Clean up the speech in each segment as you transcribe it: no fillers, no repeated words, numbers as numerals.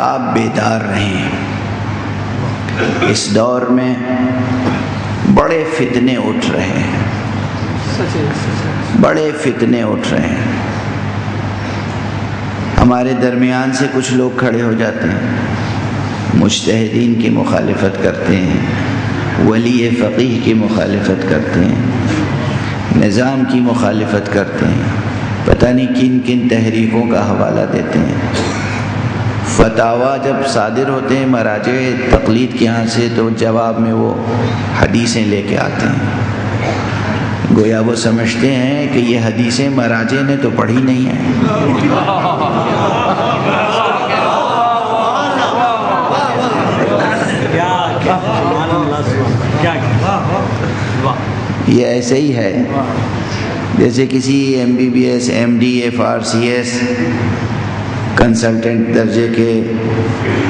آپ بیدار رہیں۔ اس دور میں بڑے فتنے اٹھ رہے ہیں، بڑے فتنے اٹھ رہے ہیں۔ ہمارے درمیان سے کچھ لوگ کھڑے ہو جاتے ہیں، مجتہدین کی مخالفت کرتے ہیں، ولی فقیہ کی مخالفت کرتے ہیں، نظام کی مخالفت کرتے ہیں، پتہ نہیں کن کن تحریکوں کا حوالہ دیتے ہیں۔ فتاویٰ جب صادر ہوتے ہیں مراجع تقلید کے یہاں سے تو جواب میں وہ حدیثیں لے کے آتے ہیں، گویا وہ سمجھتے ہیں کہ یہ حدیثیں مراجع نے تو پڑھی نہیں ہیں۔ یہ ایسے ہی ہے جیسے کسی MBBS MD FRCS کنسلٹنٹ درجے کے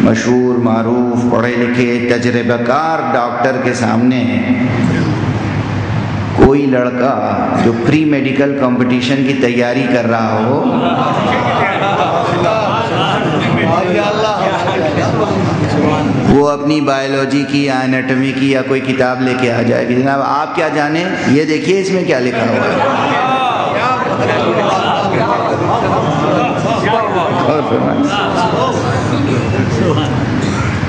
مشہور معروف پڑھے لکھے تجربہ کار ڈاکٹر کے سامنے کوئی لڑکا جو پری میڈیکل کمپٹیشن کی تیاری کر رہا ہو وہ اپنی بایولوجی کی یا انیٹمی کی یا کوئی کتاب لے کے آ جائے کہ جناب آپ کیا جانیں، یہ دیکھیے اس میں کیا لکھا ہوا ہے۔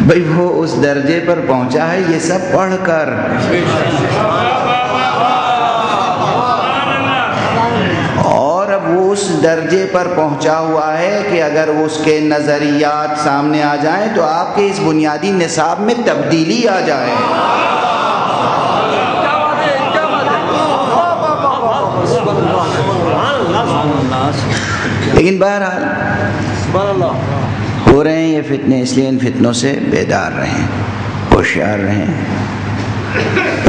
بھئی وہ اس درجے پر پہنچا ہے یہ سب پڑھ کر، اور اب وہ اس درجے پر پہنچا ہوا ہے کہ اگر اس کے نظریات سامنے آ جائیں تو آپ کے اس بنیادی نصاب میں تبدیلی آ جائے۔ لیکن بہرحال ہو رہے ہیں یہ فتنے، اس لیے ان فتنوں سے بیدار رہیں، ہوشیار رہیں،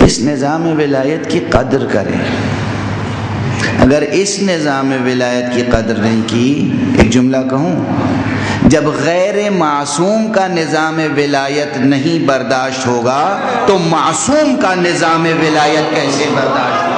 اس نظام ولایت کی قدر کریں۔ اگر اس نظام ولایت کی قدر نہیں کی، ایک جملہ کہوں، جب غیر معصوم کا نظام ولایت نہیں برداشت ہوگا تو معصوم کا نظام ولایت کیسے برداشت ہوگا؟